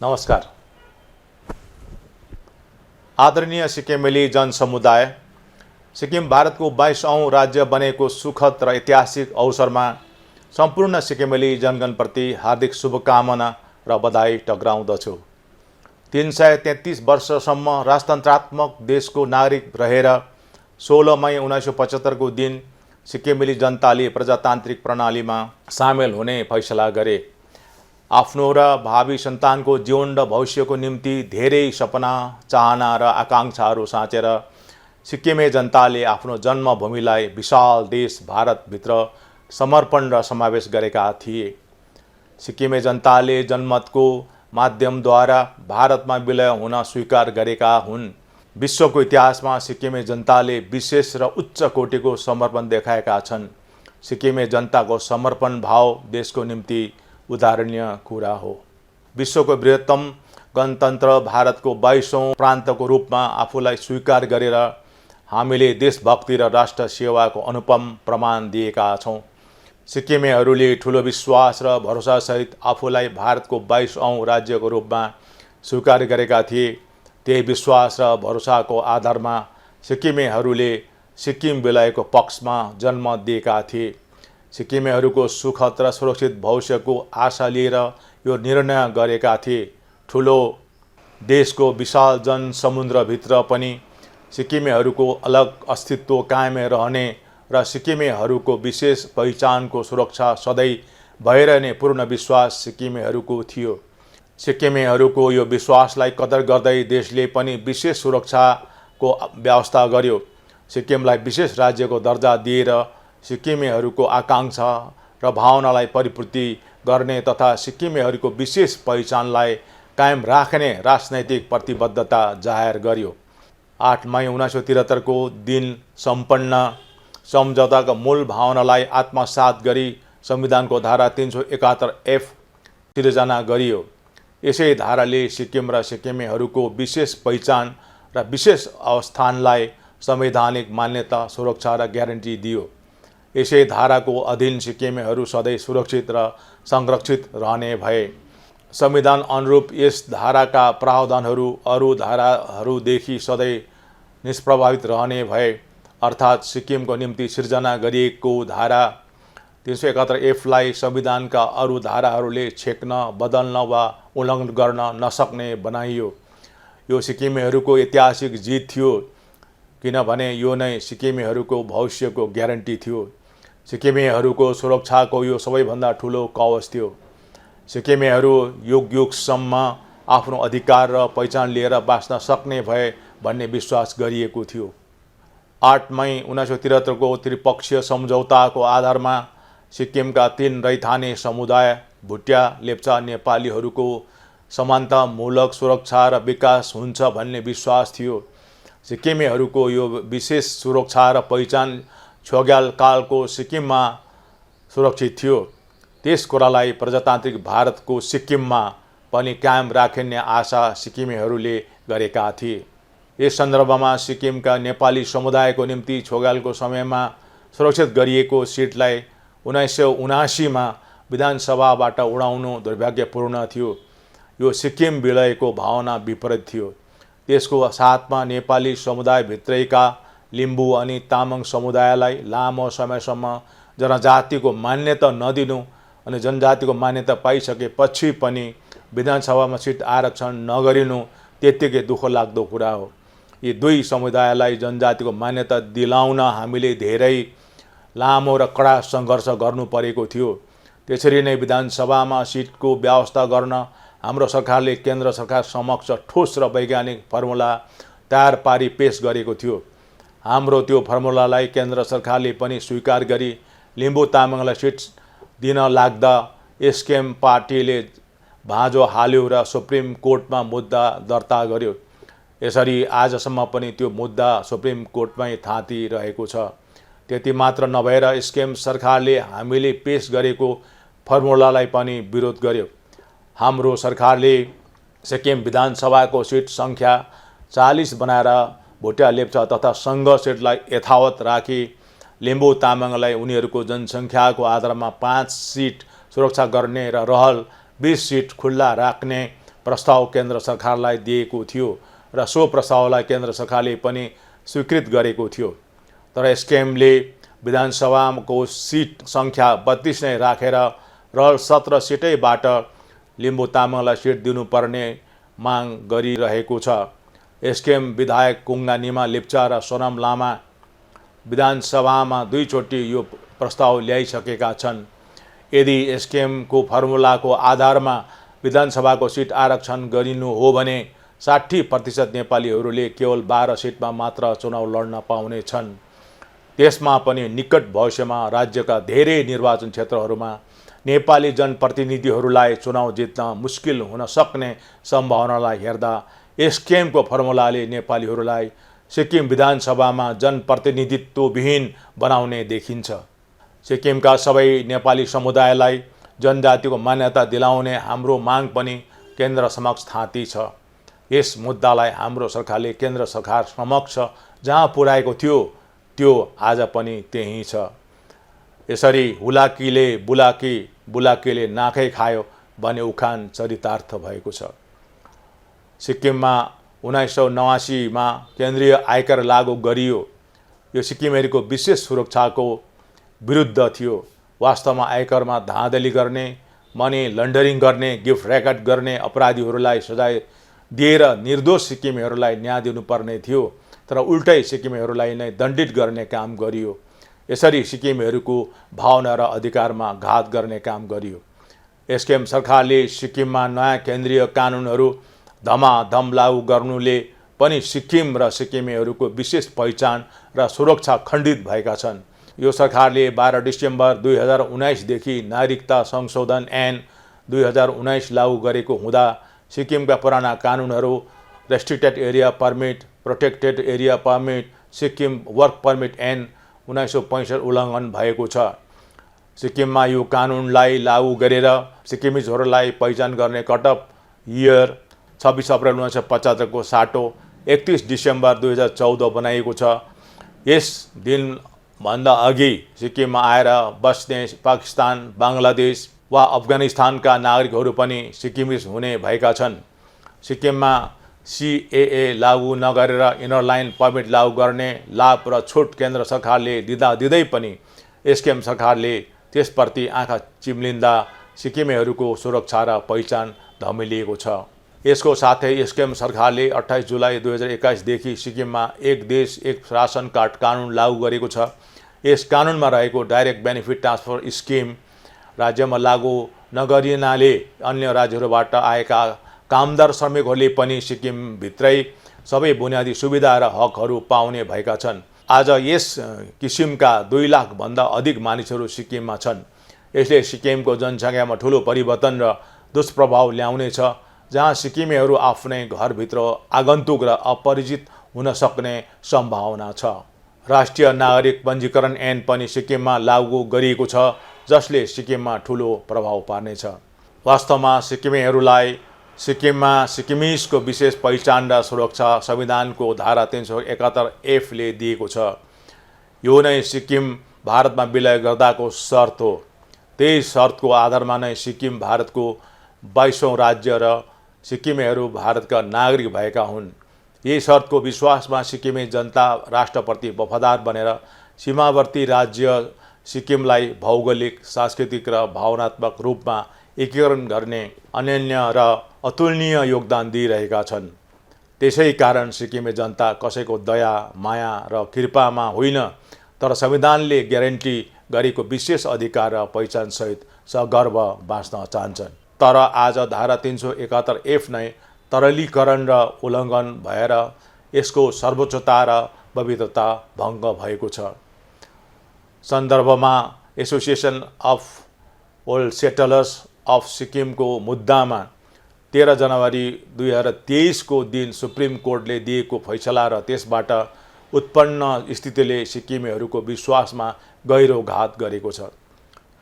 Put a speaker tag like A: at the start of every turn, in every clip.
A: नमस्कार। आदरणीय सिक्किमेली जनसमुदाय, सिक्किम भारतको 22औं राज्य बनेको सुखद र ऐतिहासिक अवसरमा सम्पूर्ण सिक्किमेली जनगणप्रति हार्दिक शुभकामना र बधाई टक्राउँदछु। 333 वर्षसम्म राजतन्त्रात्मक देशको नागरिक रहेर 16 मई 1975 को दिन सिक्किमेली जनताले प्रजातान्त्रिक प्रणालीमा सामेल हुने फैसला गरे। आफ्नो र भावी सन्तानको जीवन र भविष्यको निम्ति धेरै सपना, चाहना र आकाङ्क्षाहरू साँचेर सिक्किमे जनताले आफ्नो जन्मभूमिलाई विशाल देश भारतभित्र समर्पण र समावेश गरेका थिए। सिक्किमे जनताले जनमतको माध्यमद्वारा भारतमा विलय हुन स्वीकार गरेका हुन्। विश्वको इतिहासमा सिक्किमे जनताले विशेष र उच्च कोटिको समर्पण देखाएका छन्। सिक्किमे जनताको समर्पण भाव देशको निम्ति उदाहरणीय कुरा हो। विश्वको बृहत्तम गणतन्त्र भारतको 22औं प्रान्तको रूपमा आफूलाई स्वीकार गरेर हामीले देशभक्ति र राष्ट्र सेवाको अनुपम प्रमाण दिएका छौँ। सिक्किमेहरूले ठुलो विश्वास र भरोसासहित आफूलाई भारतको 22औं राज्यको रूपमा स्वीकार गरेका थिए। त्यही विश्वास र भरोसाको आधारमा सिक्किमेहरूले सिक्किम विलयको पक्षमा जन्म दिएका थिए। सिक्किमेहरूको सुखद र सुरक्षित भविष्यको आशा लिएर यो निर्णय गरेका थिए। ठुलो देशको विशाल जनसमुद्रभित्र पनि सिक्किमेहरूको अलग अस्तित्व कायम रहने र सिक्किमेहरूको विशेष पहिचानको सुरक्षा सधैँ भइरहने पूर्ण विश्वास सिक्किमेहरूको थियो। सिक्किमेहरूको यो विश्वासलाई कदर गर्दै देशले पनि विशेष सुरक्षाको व्यवस्था गर्यो। सिक्किमलाई विशेष राज्यको दर्जा दिएर सिक्किमेहरूको आकाङ्क्षा र भावनालाई परिपूर्ति गर्ने तथा सिक्किमेहरूको विशेष पहिचानलाई कायम राख्ने राजनैतिक प्रतिबद्धता जाहेर गर्यो। 8 मई 1973 को दिन सम्पन्न सम्झौताको मूल भावनालाई आत्मसात गरी संविधानको धारा 371F सिर्जना गरियो। यसै धाराले सिक्किम र सिक्किमेहरूको विशेष पहिचान र विशेष अवस्थानलाई संवैधानिक मान्यता, सुरक्षा र ग्यारेन्टी दियो। यसै धाराको अधीन सिक्किमेहरू सधैँ सुरक्षित र संरक्षित रहने भए। संविधान अनुरूप यस धाराका प्रावधानहरू अरू धाराहरूदेखि सधैँ निष्प्रभावित रहने भए। अर्थात् सिक्किमको निम्ति सिर्जना गरिएको धारा 371F लाई संविधानका अरू धाराहरूले छेक्न, बदल्न वा उल्लङ्घन गर्न नसक्ने बनाइयो। यो सिक्किमेहरूको ऐतिहासिक जित थियो, किनभने यो नै सिक्किमेहरूको भविष्यको ग्यारेन्टी थियो। सिक्किमेहरूको सुरक्षाको यो सबैभन्दा ठुलो कवच थियो। सिक्किमेहरू युगयुगसम्म आफ्नो अधिकार र पहिचान लिएर बाँच्न सक्ने भए भन्ने विश्वास गरिएको थियो। 8 मई 1973 को त्रिपक्षीय सम्झौताको आधारमा सिक्किमका 3 रैथाने समुदाय भुटिया, लेप्चा, नेपालीहरूको समानतामूलक सुरक्षा र विकास हुन्छ भन्ने विश्वास थियो। सिक्किमेहरूको यो विशेष सुरक्षा र पहिचान छोग्याल कालको सिक्किममा सुरक्षित थियो। त्यस कुरालाई प्रजातान्त्रिक भारतको सिक्किममा पनि कायम राखिने आशा सिक्किमेहरूले गरेका थिए। यस सन्दर्भमा सिक्किमका नेपाली समुदायको निम्ति छोग्यालको समयमा सुरक्षित गरिएको सिटलाई 1979 मा विधानसभाबाट उडाउनु दुर्भाग्यपूर्ण थियो। यो सिक्किम विलयको भावना विपरीत थियो। त्यसको साथमा नेपाली समुदायभित्रैका लिम्बू अनि तामाङ समुदायलाई लामो समयसम्म जनजातिको मान्यता नदिनु अनि जनजातिको मान्यता पाइसकेपछि पनि विधानसभामा सिट आरक्षण नगरिनु त्यत्तिकै दुःखलाग्दो कुरा हो। यी दुई समुदायलाई जनजातिको मान्यता दिलाउन हामीले धेरै लामो र कडा सङ्घर्ष गर्नु परेको थियो। त्यसरी नै विधानसभामा सिटको व्यवस्था गर्न हाम्रो सरकारले केन्द्र सरकार समक्ष ठोस र वैज्ञानिक फर्मुला तयार पारी पेश गरेको थियो। हाम्रो त्यो फर्मुलालाई केन्द्र सरकारले पनि स्वीकार गरी लिम्बू तामाङलाई सिट दिन लाग्दा एसकेएम पार्टीले भाँजो हाल्यो र सुप्रिम कोर्टमा मुद्दा दर्ता गर्यो। यसरी आजसम्म पनि त्यो मुद्दा सुप्रिम कोर्टमै थाँतिरहेको छ। त्यति मात्र नभएर एसकेएम सरकारले हामीले पेश गरेको फर्मुलालाई पनि विरोध गर्यो। हाम्रो सरकारले सिक्किम विधानसभाको सिट सङ्ख्या 40 बनाएर भुटिया, लेप्चा तथा सङ्घ सिटलाई यथावत राखी लिम्बू तामाङलाई उनीहरूको जनसङ्ख्याको आधारमा 5 सिट सुरक्षा गर्ने र रहल 20 सिट खुल्ला राख्ने प्रस्ताव केन्द्र सरकारलाई दिएको थियो र सो प्रस्तावलाई केन्द्र सरकारले पनि स्वीकृत गरेको थियो। तर एसकेएमले विधानसभाको सिट सङ्ख्या 32 नै राखेर रहल 17 सिटैबाट लिम्बू तामाङलाई सिट दिनुपर्ने माग गरिरहेको छ। एसकेएम विधायक कुङ्गा निमा लेप्चा र सोनाम लामा विधानसभामा 2 चोटि यो प्रस्ताव ल्याइसकेका छन्। यदि एसकेएमको फर्मुलाको आधारमा विधानसभाको सिट आरक्षण गरिनु हो भने 60% नेपालीहरूले केवल 12 सिटमा मात्र चुनाव लड्न पाउने छन्। त्यसमा पनि निकट भविष्यमा राज्यका धेरै निर्वाचन क्षेत्रहरूमा नेपाली जनप्रतिनिधिहरूलाई चुनाव जित्न मुस्किल हुन सक्ने सम्भावनालाई हेर्दा एसकेएमको फर्मुलाले नेपालीहरूलाई सिक्किम विधानसभामा जनप्रतिनिधित्वविहीन बनाउने देखिन्छ। सिक्किमका सबै नेपाली समुदायलाई जनजातिको मान्यता दिलाउने हाम्रो माग पनि केन्द्र समक्ष थाँती छ। यस मुद्दालाई हाम्रो सरकारले केन्द्र सरकार समक्ष जहाँ पुर्याएको थियो त्यो आज पनि त्यही छ। यसरी हुलाकीले बुलाकी, बुलाकीले नाकै खायो भन्ने उखान चरितार्थ भएको छ। सिक्किममा 1989 मा केन्द्रीय आयकर लागू गरियो। यो सिक्किमेहरूको विशेष सुरक्षाको विरुद्ध थियो। वास्तवमा आयकरमा धाँधली गर्ने, मनी लन्डरिङ गर्ने, गिफ्ट र्याकेट गर्ने अपराधीहरूलाई सजाय दिएर निर्दोष सिक्किमेहरूलाई न्याय दिनुपर्ने थियो, तर उल्टै सिक्किमेहरूलाई नै दण्डित गर्ने काम गरियो। यसरी सिक्किमेहरूको भावना र अधिकारमा घात गर्ने काम गरियो। एसकेएम सरकारले सिक्किममा नयाँ केन्द्रीय कानुनहरू धमाधम लागू गर्नुले पनि सिक्किम र सिक्किमेहरूको विशेष पहिचान र सुरक्षा खण्डित भएका छन्। यो सरकारले 12 डिसेम्बर 2019 देखि नागरिकता संशोधन ऐन 2019 लागू गरेको हुँदा सिक्किमका पुराना कानुनहरू restricted area permit, protected area permit, Sikkim work permit ऐन 1965 उल्लङ्घन भएको छ। सिक्किममा यो कानुनलाई लागू गरेर सिक्किमिजहरूलाई पहिचान गर्ने कटअफ इयर 26 अप्रिल 1975 को साटो 31 डिसेम्बर 2014 बनाइएको छ। यस दिनभन्दा अघि सिक्किममा आएर बस्ने पाकिस्तान, बङ्गलादेश वा अफगानिस्तानका नागरिकहरू पनि सिक्किमिज हुने भएका छन्। सिक्किममा CAA लागू नगरेर इनर लाइन पर्मिट लागू गर्ने लाभ र छुट केन्द्र सरकारले दिँदै पनि एसकेएम सरकारले त्यसप्रति आँखा चिम्लिँदा सिक्किमेहरूको सुरक्षा र पहिचान धमिलिएको छ। यसको साथै एसकेएम सरकारले 28 जुलाई 2021 देखि सिक्किममा एक देश एक रासन कार्ड कानुन लागू गरेको छ। यस कानुनमा रहेको डाइरेक्ट बेनिफिट ट्रान्सफर स्किम राज्यमा लागू नगरिनाले अन्य राज्यहरूबाट आएका कामदार श्रमिकहरूले पनि सिक्किमभित्रै सबै बुनियादी सुविधा र हकहरू पाउने भएका छन्। आज यस किसिमका 2 लाखभन्दा अधिक मानिसहरू सिक्किममा छन्। यसले सिक्किमको जनसङ्ख्यामा ठुलो परिवर्तन र दुष्प्रभाव ल्याउनेछ, जहाँ सिक्किमेहरू आफ्नै घरभित्र आगन्तुक र अपरिचित हुन सक्ने सम्भावना छ। राष्ट्रिय नागरिक पञ्जीकरण ऐन पनि सिक्किममा लागू गरिएको छ, जसले सिक्किममा ठुलो प्रभाव पार्नेछ। वास्तवमा सिक्किमेहरूलाई सिक्किममा सिक्किमिजको विशेष पहिचान र सुरक्षा संविधानको धारा 371F ले दिएको छ। यो नै सिक्किम भारतमा विलय गर्दाको शर्त हो। त्यही शर्तको आधारमा नै सिक्किम भारतको 22औं राज्य र सिक्किमेहरू भारतका नागरिक भएका हुन्। यही शर्तको विश्वासमा सिक्किमे जनता राष्ट्रप्रति वफादार बनेर सीमावर्ती राज्य सिक्किमलाई भौगोलिक, सांस्कृतिक र भावनात्मक रूपमा एकीकरण गर्ने अनन्य र अतुलनीय योगदान दिइरहेका छन्। त्यसै कारण सिक्किमे जनता कसैको दया, माया र कृपामा होइन, तर संविधानले ग्यारेन्टी गरेको विशेष अधिकार र पहिचानसहित सगर्व बाँच्न चाहन्छन्। तर आज धारा 371F नै तरलीकरण र उल्लङ्घन भएर यसको सर्वोच्चता र पवित्रता भङ्ग भएको छ। सन्दर्भमा association of old settlers of सिक्किमको मुद्दामा 13 जनवरी 2023 को दिन सुप्रिम कोर्टले दिएको फैसला र त्यसबाट उत्पन्न स्थितिले सिक्किमेहरूको विश्वासमा गहिरो घात गरेको छ।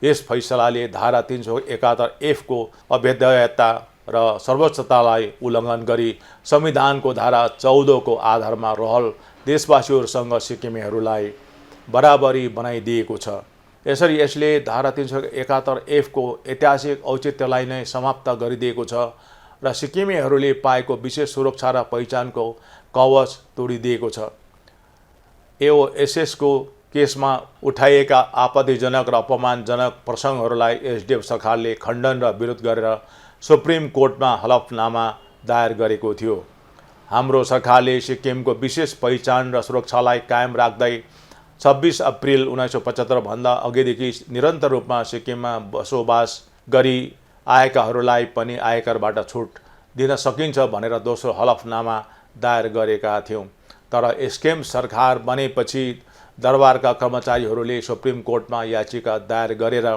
A: यस फैसलाले धारा 371F को अवैधता र सर्वोच्चतालाई उल्लङ्घन गरी संविधानको धारा 14 को आधारमा रहल देशवासीहरूसँग सिक्किमेहरूलाई बराबरी बनाइदिएको छ। यसरी यसले धारा 371F को ऐतिहासिक औचित्यलाई नै समाप्त गरिदिएको छ र सिक्किमेहरूले पाएको विशेष सुरक्षा र पहिचानको कवच तोडिदिएको छ। एओएसएसको केसमा उठाइएका आपत्तिजनक र अपमानजनक प्रसङ्गहरूलाई एसडिएफ सरकारले खण्डन र विरोध गरेर सुप्रिम कोर्टमा हलफनामा दायर गरेको थियो। हाम्रो सरकारले सिक्किमको विशेष पहिचान र सुरक्षालाई कायम राख्दै 26 अप्रिल 1975 भन्दा अघिदेखि निरन्तर रूपमा सिक्किममा बसोबास गरी आएकाहरूलाई पनि आयकरबाट छुट दिन सकिन्छ भनेर दोस्रो हलफनामा दायर गरेका थियौँ। तर एसकेएम सरकार बनेपछि दरबारका कर्मचारीहरूले सुप्रिम कोर्टमा याचिका दायर गरेर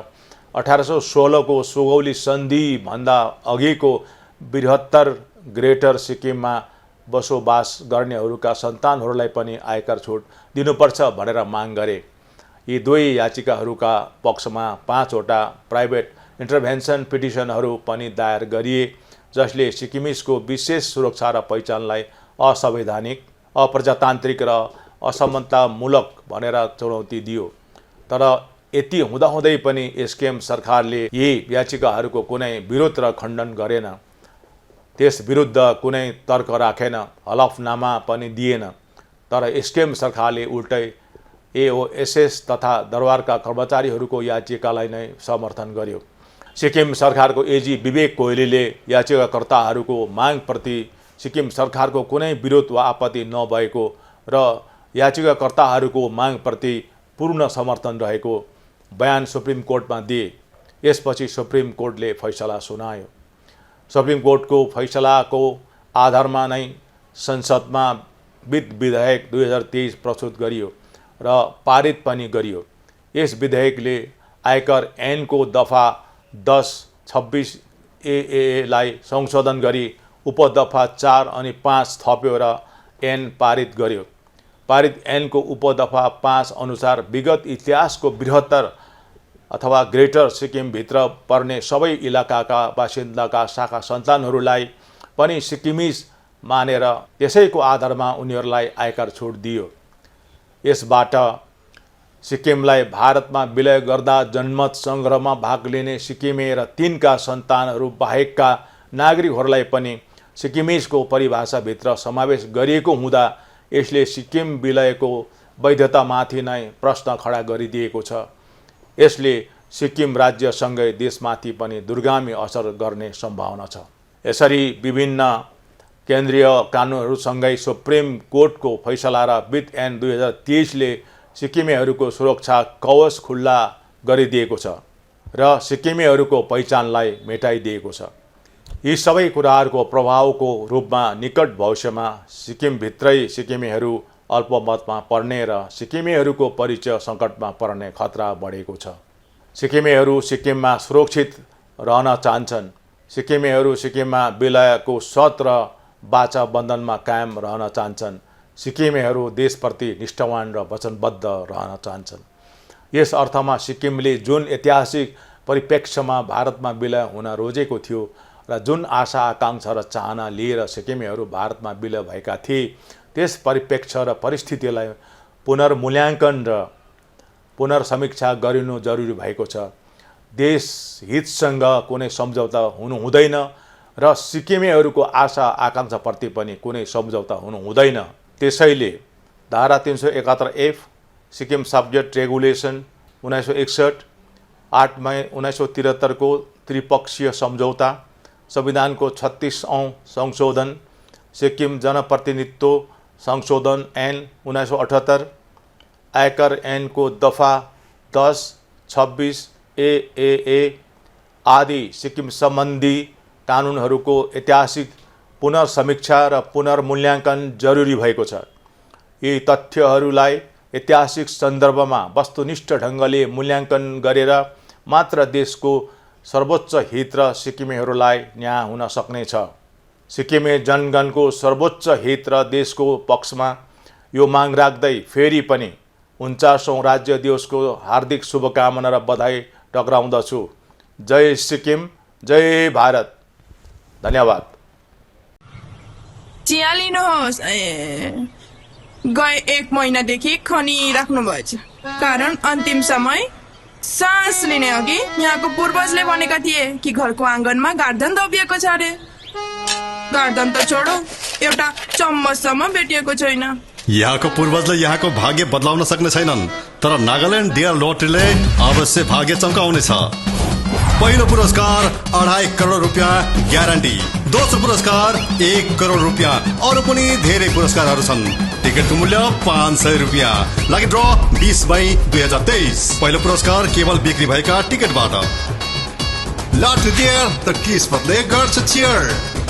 A: 1816 को सुगौली सन्धि भन्दा अघिको बृहत्तर ग्रेटर सिक्किममा बसोबास गर्नेहरूका सन्तानहरूलाई पनि आयकर छुट दिनुपर्छ भनेर माग गरे। यी दुई याचिकाहरूका पक्षमा 5 वटा प्राइभेट इन्टरभेन्सन पिटिसनहरू पनि दायर गरिए, जसले सिक्किमिजको विशेष सुरक्षा र पहिचानलाई असंवैधानिक, अप्रजातान्त्रिक र असमतामूलक भनेर चुनौती दियो। तर यति हुँदाहुँदै पनि एसकेएम सरकारले यी याचिकाहरूको कुनै विरोध र खण्डन गरेन, त्यस विरुद्ध कुनै तर्क राखेन, हलफनामा पनि दिएन। तर एसकेएम सरकारले उल्टै एओएसएस तथा दरबारका कर्मचारीहरूको याचिकालाई नै समर्थन गर्यो। सिक्किम सरकारको एजी विवेक कोइलीले याचिकाकर्ताहरूको मागप्रति सिक्किम सरकारको कुनै विरोध वा आपत्ति नभएको र याचिकाकर्ताहरूको मागप्रति पूर्ण समर्थन रहेको बयान सुप्रिम कोर्टमा दिए। यसपछि सुप्रिम कोर्टले फैसला सुनायो। सुप्रिम कोर्टको फैसलाको आधारमा नै संसदमा विधेयक 2023 प्रस्तुत गरियो र पारित पनि गरियो। यस विधेयकले आयकर ऐनको दफा 10, 26 एएलाई संशोधन गरी उपदफा 4 अनि 5 थप्यो र ऐन पारित गर्यो। पारित ऐनको उपदफा 5 अनुसार विगत इतिहासको बृहत्तर अथवा ग्रेटर सिक्किमभित्र पर्ने सबै इलाकाका बासिन्दाका शाखा सन्तानहरूलाई पनि सिक्किमिज मानेर त्यसैको आधारमा उनीहरूलाई आयकर छुट दियो। यसबाट सिक्किमलाई भारतमा विलय गर्दा जनमत सङ्ग्रहमा भाग लिने सिक्किमे र तिनका सन्तानहरू बाहेकका नागरिकहरूलाई पनि सिक्किमिजको परिभाषाभित्र समावेश गरिएको हुँदा यसले सिक्किम विलयको वैधतामाथि नै प्रश्न खडा गरिदिएको छ। यसले सिक्किम राज्यसँगै देशमाथि पनि दूरगामी असर गर्ने सम्भावना छ। यसरी विभिन्न केन्द्रीय कानुनहरूसँगै सुप्रिम कोर्टको फैसला र विध ऐन 2023ले सिक्किमेहरूको सुरक्षा कवच खुल्ला गरिदिएको छ र सिक्किमेहरूको पहिचानलाई मेटाइदिएको छ। यी सबै कुराहरूको प्रभावको रूपमा निकट भविष्यमा सिक्किमभित्रै सिक्किमेहरू अल्पमतमा पर्ने र सिक्किमेहरूको परिचय सङ्कटमा पर्ने खतरा बढेको छ। सिक्किमेहरू सिक्किममा सुरक्षित रहन चाहन्छन्। सिक्किमेहरू सिक्किममा विलयको शर्त र वाचा बन्धनमा कायम रहन चाहन्छन्। सिक्किमेहरू देशप्रति निष्ठावान र वचनबद्ध रहन चाहन्छन्। यस अर्थमा सिक्किमले जुन ऐतिहासिक परिप्रेक्ष्यमा भारतमा विलय हुन रोजेको थियो र जुन आशा आकाङ्क्षा र चाहना लिएर सिक्किमेहरू भारतमा विलय भएका थिए, त्यस परिप्रेक्ष्य र परिस्थितिलाई पुनर्मूल्याङ्कन र पुनर्समीक्षा गरिनु जरुरी भएको छ। देश हितसँग कुनै सम्झौता हुनु हुँदैन र सिक्किमेहरूको आशा आकाङ्क्षाप्रति पनि कुनै सम्झौता हुनु हुँदैन। त्यसैले धारा 371F सिक्किम सब्जेक्ट रेगुलेसन 1961, 8 मई 1973 को त्रिपक्षीय सम्झौता, संविधानको 36औं संशोधन, सिक्किम जनप्रतिनिधित्व संशोधन ऐन 1978, आयकर ऐनको दफा 10, 26 एएए आदि सिक्किम सम्बन्धी कानुनहरूको ऐतिहासिक पुनर्समीक्षा र पुनर्मूल्याङ्कन जरुरी भएको छ। यी तथ्यहरूलाई ऐतिहासिक सन्दर्भमा वस्तुनिष्ठ ढङ्गले मूल्याङ्कन गरेर मात्र देशको सर्वोच्च हित र सिक्किमेहरूलाई न्याय हुन सक्नेछ। सिक्किमे जनगणको सर्वोच्च हित र देशको पक्षमा यो माग राख्दै फेरि पनि 49औं राज्य दिवसको हार्दिक शुभकामना र बधाई टक्राउँदछु। जय सिक्किम, जय भारत। धन्यवाद।
B: चिया लिनुहोस्। गए 1 महिनादेखि खनिराख्नु भएछ, कारण अन्तिम समय सास लिने अघि यहाँको पूर्वजले भनेका थिए कि घरको आँगनमा गार्धन दबिएको छ अरे। गर्दन त छोडो, एउटा चम्मचसम्म भेटिएको छैन।
C: यहाँको पूर्वजले यहाँको भाग्य बदलाउन सक्ने छैनन्, तर नागाल्यान्ड डियर लोटरीले अवश्य भाग्य चम्काउनेछ। पहिलो पुरस्कार 2.5 करोड रुपियाँ ग्यारेन्टी, दोस्रो पुरस्कार 1 करोड रुपियाँ, अरू पनि धेरै पुरस्कारहरू छन्। टिकटको मूल्य 500 रुपियाँ। लागि ड्र 20 मई 2023। पहिलो पुरस्कार केवल बिक्री भएका टिकटबाट। लटरी डियर त किस्मतले गर्छ चियर।